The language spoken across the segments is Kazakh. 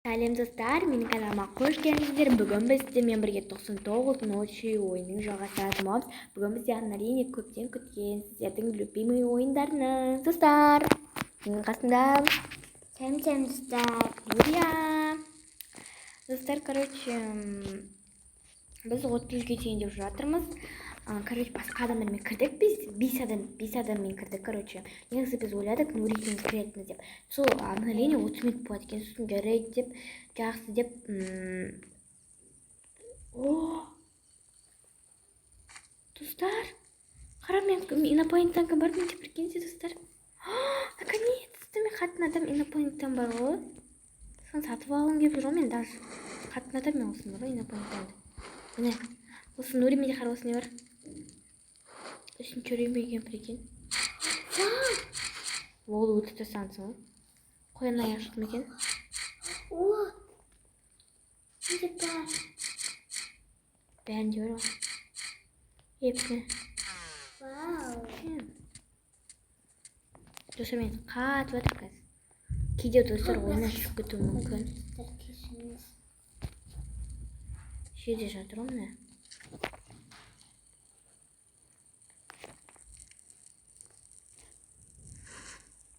Сәлем достар, менің каналыма қош келдіңіздер. Бүгін біз сіздермен бірге 99 ночи ойынын жалғастырамыз. Бүгін бізде әрине көптен күткен сіздердің любимый ойындарының. Достар, менің қасымда Сәлем достар. Юлия. Достар, біз отпилге дейін деп жатырмыз. Басқа адамдармен кірдік, бес адаммен кірдік. Негізі біз ойладық, Нурикпен кіретінбіз деп. Сол әрине 30 минут болады екен, сосын жарайды деп, жақсы деп. Достар, қарап, мен инопланетянка бар мен деп білгенде, достар. Наконец-то мен қатын адам инопланеттен бар ғой. Соны сатып алғым келіп жүр ғой, мен даже қатын адам мен осында ғой инопланеттенді. Міне, осы Нуримен де қарап, осы не бар? Үшінші үреймеген прикинь. Ол өтіп тастансың ғой. Қоян аяқ шықты ма екен? Бәрінде бар ғой. Епсіне. Достар, мен қатып жатыр қазір. Кейде достар ойына шығып кетуі мүмкін. Жерде жатыр ғой міне.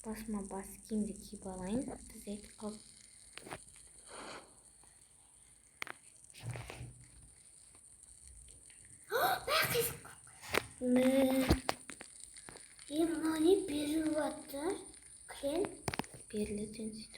Басыма бас киімді киіп алайын. Біз айтып қалып. Мынау не беріп жатыр? Крем? Беріледі сөйтіп.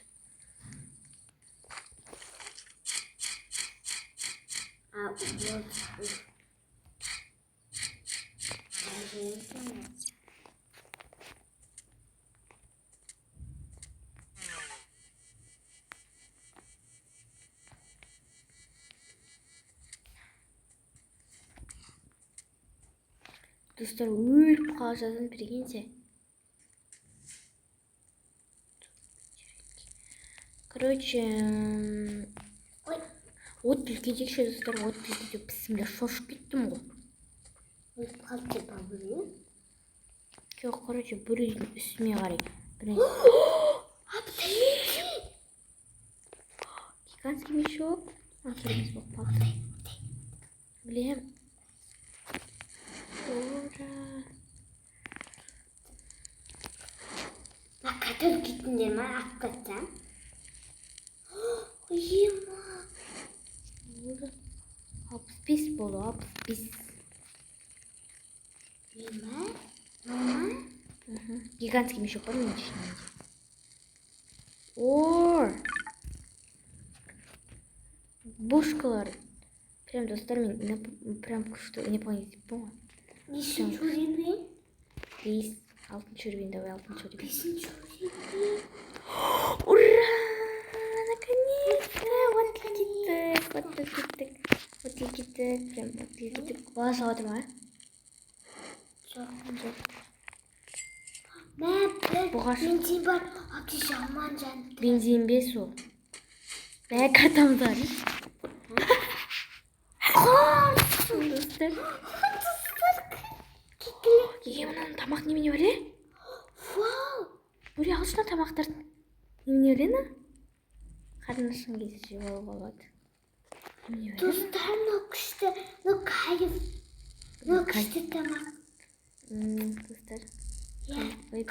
Достар, өліп қала жазын білгенде. От білгедекші, достар, от білгеде пісімді шошып кеттім ғой. Өліп қалды ба бүрі? Жоқ, бүрінің үстіме қарай. Гигантский мешок. Сұрмыз болып қалды. Білем. Ура! Қайтып кеттіңдер ма? Аққаттан? Ема! 65 болу, 65. Ема? Мама? Гигантский мешок бар мен ішінде. Оор! Бушкалар. Прям достар, мен прям күшті инопланетен болған. Нешінші үреймен? 5, 6-шы үреймен, давай 6-шы үреймен. 5-шы үреймен? Ура! Наконец-то! Вот кеттік. Прям вот кеттік. Бала салады ма? Жоқ. Бензин бар, апты жаман жанды. Бензин бес ол. Картамыз бар. Достар. Мынаның тамақ немене өле? Өре алшына тамақтар. Немене өлені? Қарынышын кезде жеп алып алады. Достар, мынау күшті, мынау кайф. Мынау күшті тамақ. Достар.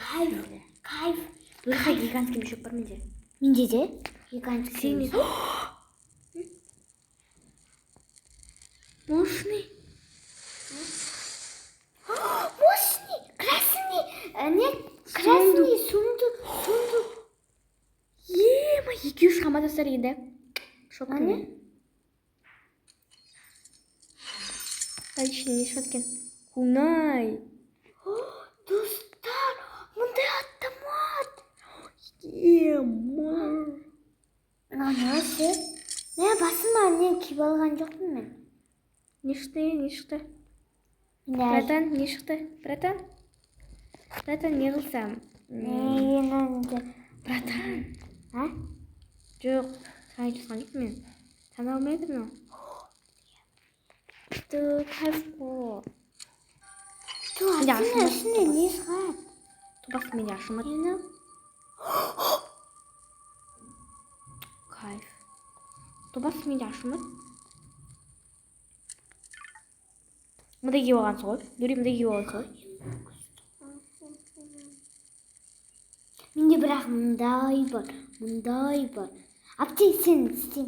Кайф. Бұлға гигантский мешок бар менде. Менде де? Гигантский. Мощный. Мощный. Красный. Нет, красный. Сундук. Ема, екеуі шығама достар енді. Шок көне. Ішіне не шығаткен? Кунай. Достар, мұндай автомат. Ема. Несі? Басыма не киіп алған жоқпын мен. Не шықты? Братан, не шықты? Братан, не қылсам? Братан. Жоқ, саған айтқан жоқ мен. Тана алмайды ма? Кайф қой. Үстінде не шығады? Басым менде ашылмады. Кайф. Топас менде ашылмады. Мындай киіп алғансың ғой. Нүри мындай киіп алғансың ғой. Менде бірақ мындай бар. Апти сен істен.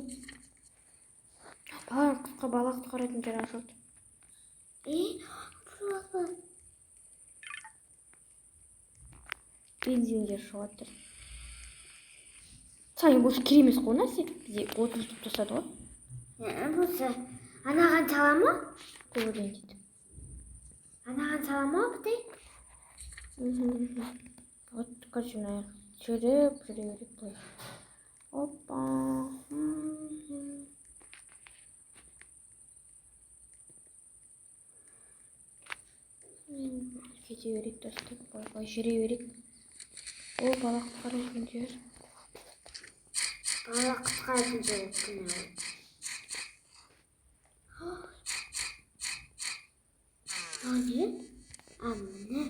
Бала қысқа бала құтқаратын жер ашылды. Просто. Бензиндер шығып жатыр. Сен больше керек емес қой нәрсе. Бізде отын тұтып тастады ғой. Болса, анаған сала ма? Көбірден дейді. Анаған сала ма апти? Вот, короче, мына жүріп жүріп былай. Опа. Кете берейік достар. Былай жүре берейік. О, бала құтқаратын жер. Бала құтқаратын жер. Ne? Anne.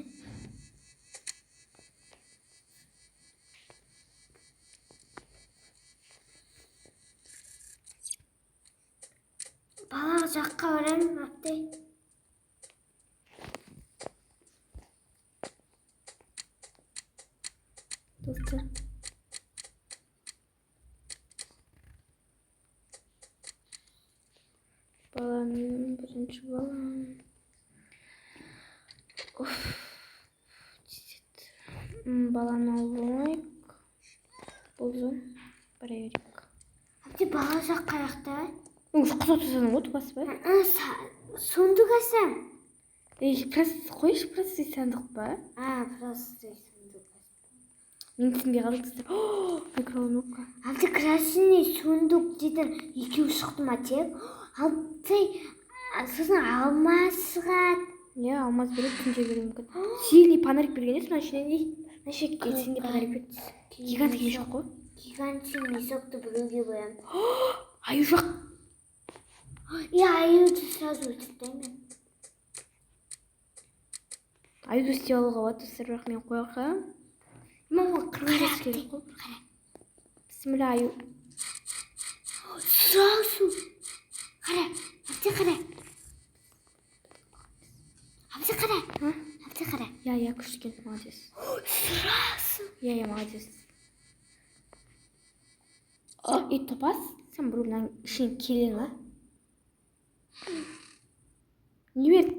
Bana жаққа барайын, апти. Достар. Баланың бірінші балам. Баланы алайық. Болсын. Барайық. Апти бала жаққа жақта. Уже құсап тастадың ғой, топас па? Сундук ашам. Қойшы, простый сандық па? Простой сундук. Мен түсінбей қалдым достар. Микроволновка. Апти красный сундук дейтін екеу шықты ма тек? Апти сосын алмаз шығады. Я алмаз беріп түнде беруі мүмкін. Сильный фонарик берген еді, мына ішінен ей. Мына шекке сильный фонарик берді. Гигантский мешок қой. Гигантский мешокты біреуге боям. Аю жоқ. Аюды сразу өлтіртемін. Аюды істей алуға болады достар, бірақ мен қойқам. Мама қырғыз керек қой. Бісміллә аю. Сразу. Қара, апти қара. Апти қара. Апти қара. Я күшті молодец. Сразу. Я молодец. И топас, сен бір мынаның ішінен келен ба? Не бер.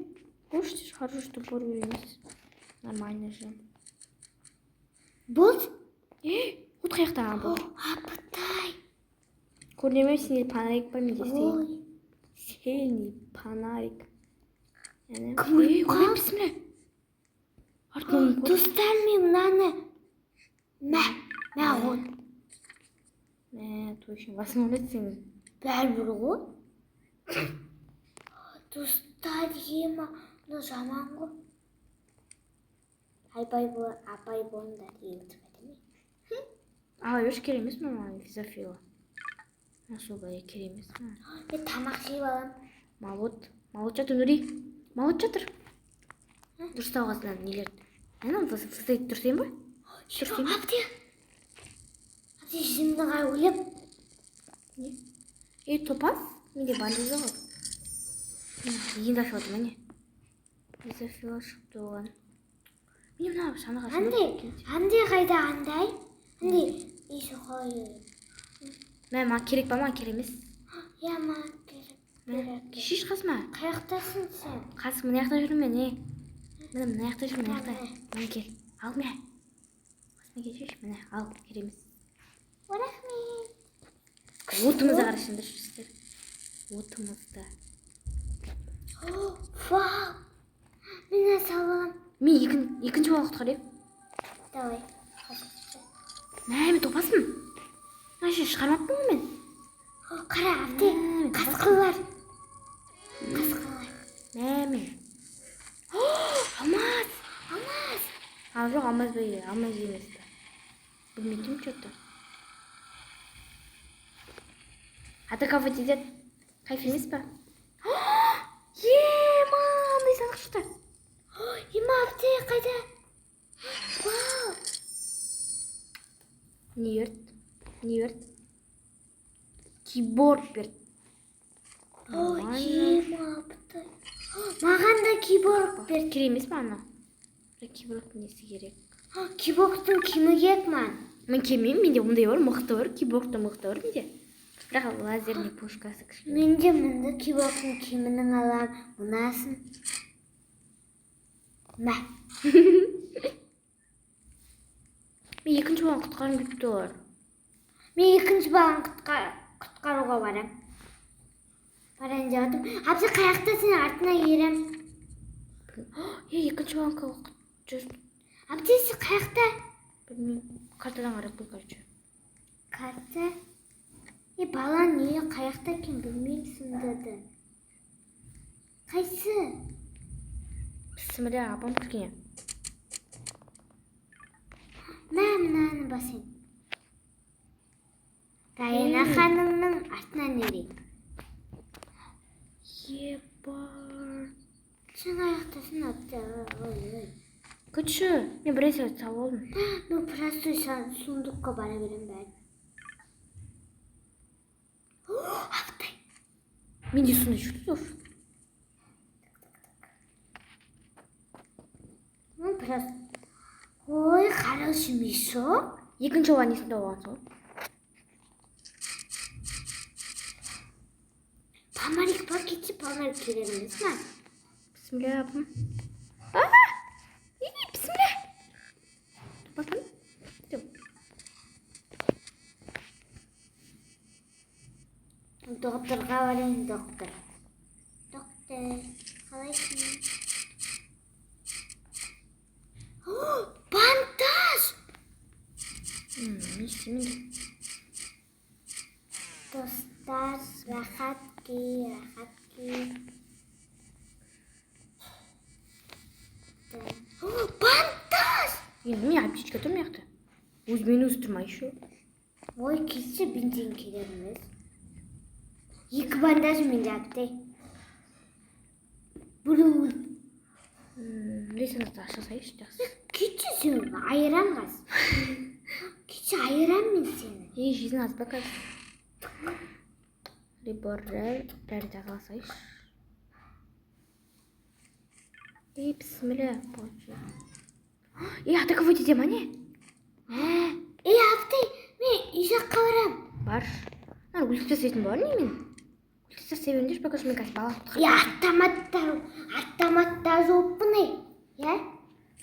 Хочешь, хорошо, что порву емес. Нормально же. Болды? От қаяқтаған бұл. Апытай. Көрнеме сенде фонарик бар менде істейін. Сенде фонарик. Ой, бісміллә. Артынан көр. Достар мен мынаны. Мә ғой. Точно, возможно, бәрібір ғой. Достар ема, но жаман ғой. Апай болыңдар еңтіп әдеме. Еш керек емес мама, физофила. Особо керек емес. Мен тамақ жеп алам. Мауыт жатыр, Нүри. Мауыт жатыр. Дұрыстау қасынан нелерді. Әнім, фызайып тұрсайын ба? Апти жынды ғай өліп. Топас? Менде бандажа ғой. Енді ашып отыр, мәне. Физофила шықты оған. Мен мына санаға Андай қайда андай? Андай еші қойы. Ма керек ба, ма керек емес? Ма керек. Шеш қасыма. Қаяқтасың сен? Қасым, мына яқта жүрмін мен, мына яқта жүрмін, мына яқта. Мына кел, ал мә. Қасына кел шеш, мына, ал, керек емес. Рахмет. Отымызды қарашыңдар жүрсіздер. Отымызды. Вау. Мен салам. Мен екінші бала құтқарайын. Давай. Мен топаспын. Аше шығармаппын ғой мен. Қара, апти. Қасқылар. Мен. Алмаз. Жоқ, алмаз емес. Білмейтім что-то. Атаковать етеді. Кайф емес па? Мындай сандық шықты. Апти қайда? Вау. Не өрт? Keyboard берді. Ой, жемапты. Маған да киборг берді. Керек емес па анау? Keyboardтың несі керек? Киборгтың кімі керек маған? Мен келмеймін, менде ондай бар, мықты бар, keyboardтың мықты бар менде. Бірақ лазерный пушкасы кішкене. Менде мында киборгтың кімінің алам, мынасын. Мә. Мен екінші баланы құтқарғым келіп тұр. Мен екінші баланы құтқаруға барам. Барайын деп жатырмын. Абза қаяқта сен артына ерем. Екінші баланы жүр. Абза сен қаяқта? Білмеймін. Картадан қарап қой, короче. Карта? Бала не қаяқта екен білмеймісің деді. Қайсы? Бісміллә, апам кіргене. Мынаны басайын. Райана ханымның артынан ерейін. Ебар. Сен аяқтасын апта. Күтші, мен бір есе сау болдым. Мен простой сундукқа бара берем бәрі. Аптай. Менде сондай жүрді тұр. Ну, просто... Ой, хороший мешок. Екінші оған несінде оған сол. Памарик бар кетсе, памарик керек емес ма? Бісміллә, апам. Бісміллә. Bakın. Doktorға барайын, доктор. Доктор, қалайсың? Бандаж! Не істеймін? Достар, рахатки. Бандаж! Енді мен аптечка тұр маяқты. Өзімен өзі тұрмай шу. Ой, келсе бензин керек емес. Екі бандаж менде аптай. Бұлу. Лесіңізді аша сайыш жақсы. Кетші сен айырам қаз. Кетші айырам мен сені. Жизнь аз бақаз. Реборрер, бәрі жазыла сайыш. Бісміллә. Ата кого дедем, ане? Аптай, мен үй жаққа барам. Бар. Өлтіп тастайтын бар не мен? Өлтіп тастай беріңдерші, бақаш мен қазір бала құтқарып. Автоматтар жоқпын ей.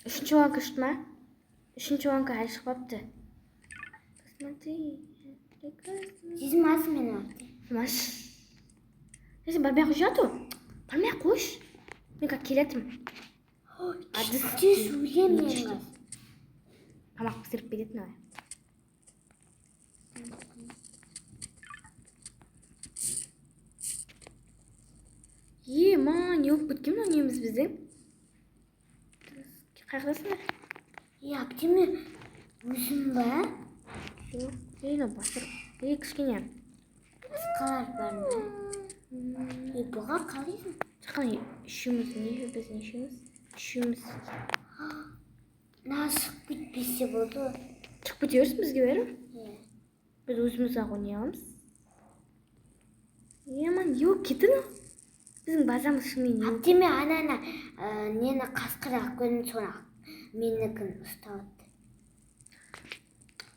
Үшінші оңанка шықты ма? Үшінші оңанка әлі шықпапты. Посмотри. Жезмасы мен аптай. Маш. Сен бармай қойшы ату? Бармай қойш. Мен как келетім. Тез өлем мен қаз. Тамақ пісіріп беретін ой. Ма, не болып кеткен мынау неміз біздің? Қайғыласыңдар? Аптай мен өзім ба? Жоқ, басыр. Кішкене. Қысқалар бар ма? Бұға қалайсың? Шаққан үшеуміз, біз нешеуміз? Үшеуміз. Насық кетпесе болды. Шығып кетерсің бізге бәрі? Біз өзіміз-ақ ойнай аламыз. Ман, кетің? Біздің базамыз шынымен не? Аптай мен ананы нені қасқырақ көрін соны менікін ұстауды.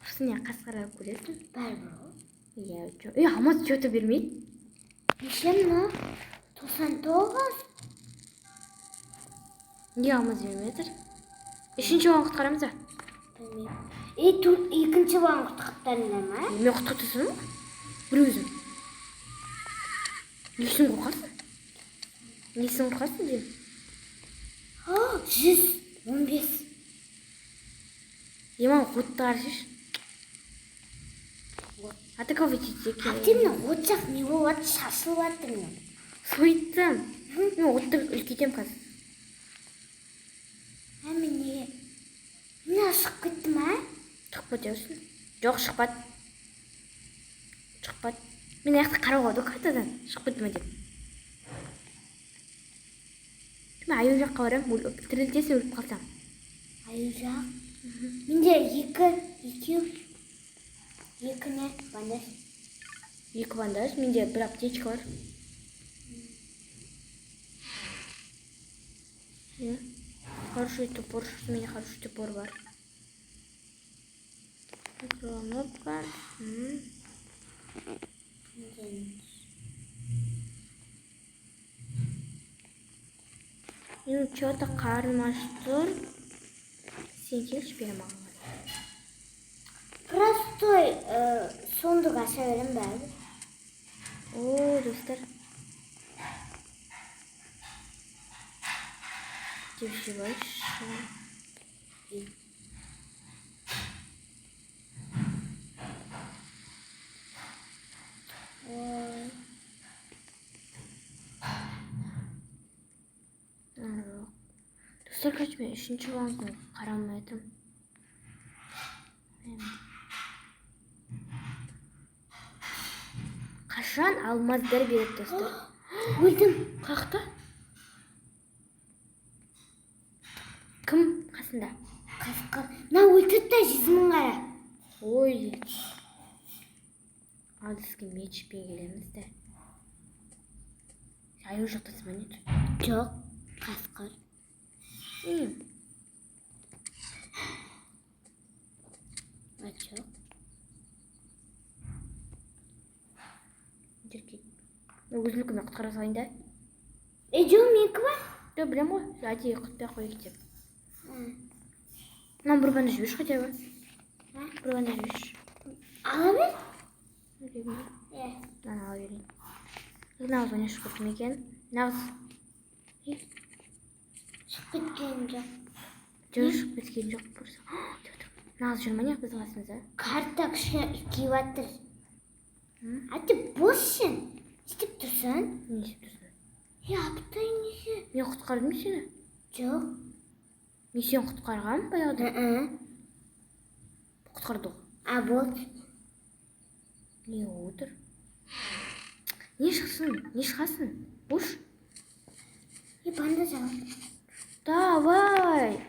Шыны қасқырақ көресің? Бар бұл. Алмаз что-то бермейді. Неше мұны? 99? Не алмаз бермейдір? Үшінші оған құтқарамыз ба? Білмеймін. Екінші оған құтқаптарында ма? Мен құтқартасың ба? Бір өзім. Несін қорқасың? Несін қорқасың деймін? 115. Еман құттығар шеш. Аты кого етеді? Аптай мен от жақ не болады? Шашылып атыр мен. Сойтым. Мен отты үлкейтем қазір. Мен неге? Мен шығып кетті ма? Шығып кетерсің? Жоқ, шықпады. Шықпады. Мен аяқты қарауға да картадан шығып кетті ма деп. Мен аю жаққа барам, тірілтесің өліп қалсам. Аю жақ? Менде екі не бандаж. 2 бандаж, менде бір аптечка бар. Хороший топор, у меня хороший топор бар. Кнопка. Менің что-то қарным ашып тұр. Сен келші бері маған. Простой сундук аша берем бәрі. О, достар. Девшивайшы. Достар, қач мен 3-ші банкын қарамайтым. Қашан алмаздар береді, достар? Өлдім. Қақта? Кім қасында? Қасқыр. На өлтірді да жүзімін қара. Ой. Ал бізге мечпен келеміз де. Аю жақтасың ба нет? Жоқ, қасқыр. Жоқ. Жүркет. Өзілі күні құтқара салайын да? Жоқ, менікі ба? Да, білем ғой. Әдейі құтпай қойып деп. Мынау бір бандаж берші хотя бы. Бір бандаж берші. Ала бер? Мынаны ала берейін. Нағыз бандаж шығып кетті ме екен? Нағыз. Шығып кеткен жоқ. Жоқ, шығып кеткен жоқ. Нағыз жүр ма не біздің қасымызда? Карта кішкене киіп жатыр. Әтті босшын. Істеп тұрсың? Не істеп тұрсың? Аптай несі? Мен құтқардым сені? Жоқ. Мен сені құтқарғам баяғыда? Құтқарды ғой. А, болды. Не отыр? Не шықсын? Не шығасын? Бош? Бандаж ал. Давай!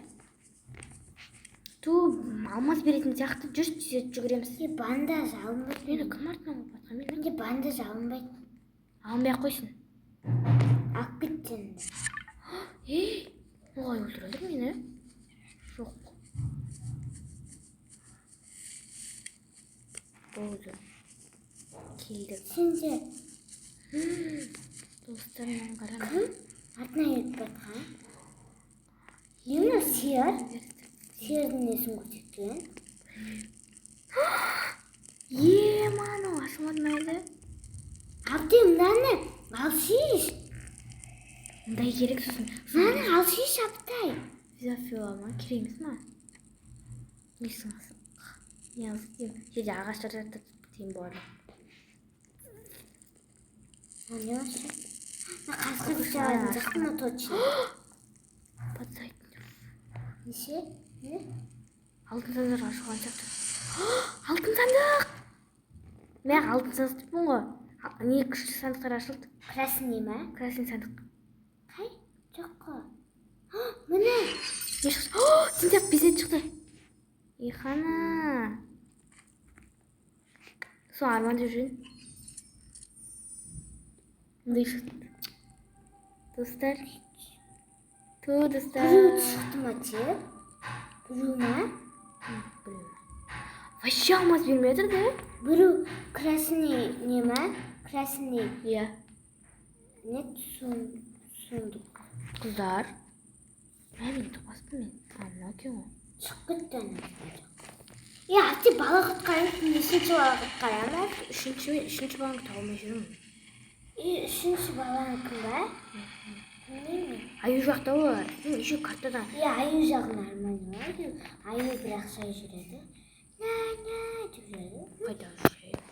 Ту алмаз беретін сияқты жүрші тезет жүгіреміз. Бандаж алынбайды. Мені кім артынан болып жатқан? Менде бандаж алынбайды. Алынбай ақ қойсын. Алып кеттің. Ей, олай өлтірілдір мені? Жоқ. Болды. Келдік. Сенде Достарымнан қарам. кім? Артына етіп батқан. Емі сиыр? Сиырдың несін көрсеткен? Мана, ашылмадым әлі. Аптай, мынаны алшиш. Мындай керек сосын. Мынаны алшиш, Аптай. Зафила ма? Кереміз ма? Несін асық? Не алсық деймін? Жерде ағаштар жатыр деймін болады. Не вообще? Қасқыр жағайын жақты ма точно? Подсайтын. Неше? Алтын сандық ашылған сияқты. Алтын сандық! Мен алтын сандық деппін ғой. Не күшті сандықтар ашылды? Красный ма? Красный сандық. Қай? Жоқ қой. Міне! Не шықты? Сентяп бесет шықты. Ихана. Сол арман деп жүрін. Мындай шықты. Достар. Достар. Біреу шықты ма тек? Біреу ма? Білмеймін. Вообще алмаз бермей жатыр да? Біреу красный не ма? Красный Иә. не сундук. Қыздар. Мен топаспын мен. Мынау екен ғой. Шығып кетті ана. Аптай бала құтқарып, нешінші бала құтқарамыз? Үшінші баланы тауылмай жүрмін. Үшінші баланы кім ба? Білмеймін. Аю жақта олар. Еще картадан. Аю жағын арманы бар. Аю бірақ шай жүреді. Ня-ня деп жүреді. Қайда жүреді?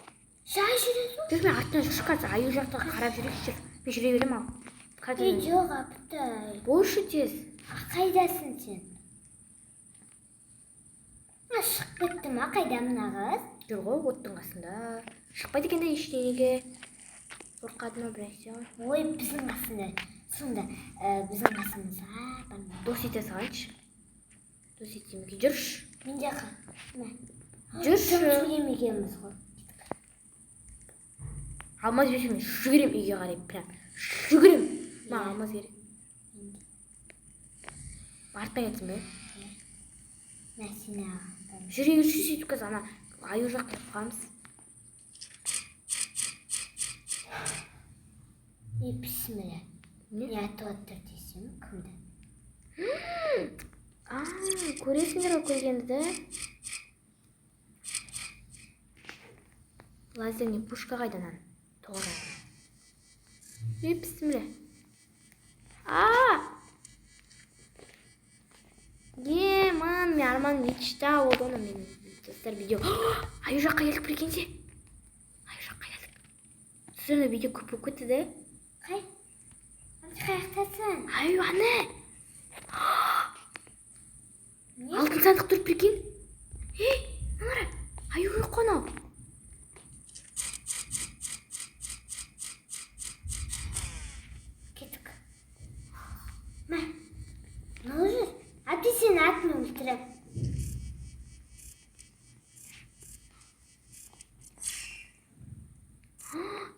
Шай жүреді. Жүр мен артынан жүрші қазір. Аю жақта қарап жүрейікші. Мен жүре берем ал. Жоқ, Аптай. Болшы тез. Қайдасың сен? Шығып кетті ма? Қайда мына қыз? Жүр ғой, оттың қасында. Шықпайды екен де ештеңеге. Қорқады ма біресе? Ой, біздің қасында. Сонда біздің қасымызға дос ете салайыншы. Дос етемеге жүрші. Мен жақын. Жүрші. Сөйлемегенбіз ғой. Алмаз берсем мен жүгірем үйге қарай, прям жүгірем. Маған алмаз керек. Артпай кетсін бе? Мәсіне Жүре жүрші сөйтіп қазір ана аю жаққа қамыз. Бісміллә. Не атып отыр десем, кімді? Көресіңдер ғой көргенді де. Лазерный пушка қайданан. Тоғырады. Бісміллә. Мам, мен арман мечта болды оны мен достар видео. Аю жаққа келдік прикиньте. Аю жаққа келдік. Сіздерді видео көп болып кетті де. Қай? Қаяқтасың? Аю аны. Алтын сандық тұр прикинь. Аңыра, аю қонау. Кеттік. Мә, не olur? Әбді сені атмай өлтіріп.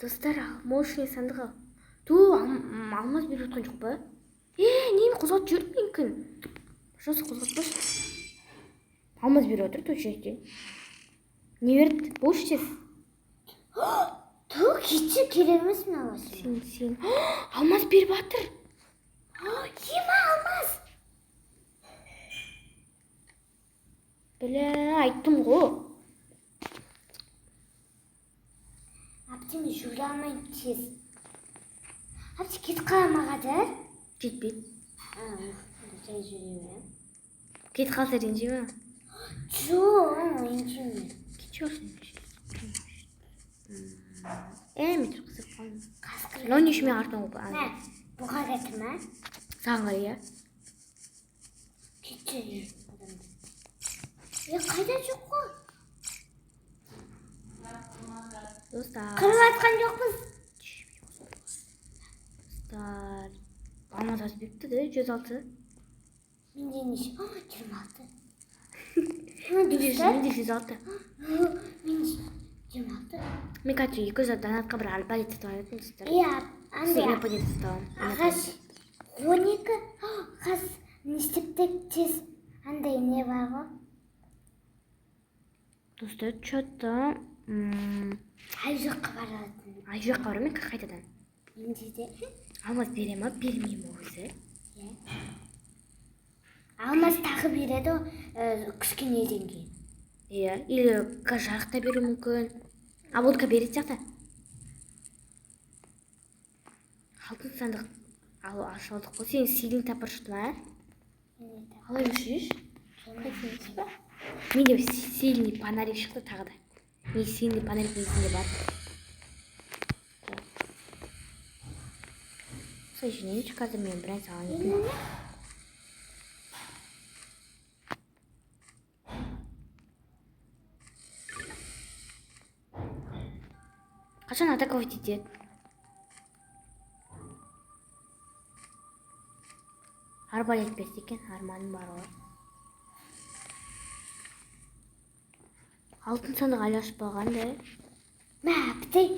Достар, мощный сандығы. Ту, алмаз беріп отқан жоқ па? Нені қозғат жүріп мүмкін? Жосы қозғатпаш. Алмаз беріп отыр, точно екен. Не берді? Бұл ішсіз. Ту, кетші керек емес ме осы? Сен. Алмаз беріп атыр. Ема алмаз. Білі, айттым ғой. Әбді мен жүре алмайын тез. Әбді кет қаламағадар? Жетпейді. Жай жүремін. Кет қалса ренжи ма? Жоқ, ренжимін. Кет жоқсын. Мен тұрқысып қалдым. Лон ешіме артын қоп. Мә, бұға кетір ма? Саған қарай, я? Кетші адамды. Қайда жоқ қой? Достар. Қырып атқан жоқпыз. Достар. Алмаз аз бепті де, 106. Менде неше? 26. Менде 106. Менде 26. Мен қазір 200 донатқа бір арбалет сатып алатын достар. Андай Инополит сатамын. ағаш 12 қаз не істептік тез андай не бар ғой? Достар, что-то... Ай жаққа баратын. Ай жаққа барамын қайтадан. Менде де. Алмаз бере ма, бермей ма өзі? Алмаз тағы береді кішкенеден кейін. Или жарық та беру мүмкін. Волка береді сияқты. Алтын сандық ашылдық қой. Сен силин тапыр шықты ма? Қалай үшіш? Менде сильный фонарик шықты тағы да. Мен сильный фонарик есінде бар. Сол жинейінші қазір мен бір ән салған едім. Қашан атаковать етеді? Арбалет берді екен, арманым бар ғой. Алтын сандық әлі ашпаған да. Мә, бітей,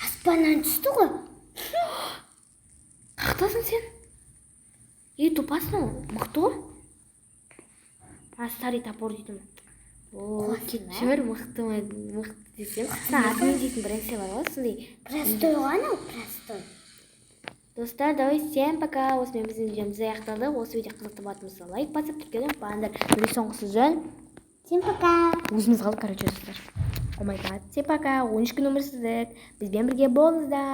аспаннан түсті ғой. Қақтасың сен? Тупасың ол, мықты ғой? Старый топор дейтім. Кетшір, мықты десем. Атымен дейтін бір әнсе бар ғой, сондай. Простой ғана, простой. Достар, давай, всем пока. Осымен біздің видеомыз аяқталды. Осы видео қызықты болса лайк басып, тіркелген ұмытпаңдар. Бір соңғысы жөн. Всем пока. Өзіміз қалды, короче, достар. О май гад, всем пока. 13 күн өмір сүрдік. Бізбен бірге болыңыздар.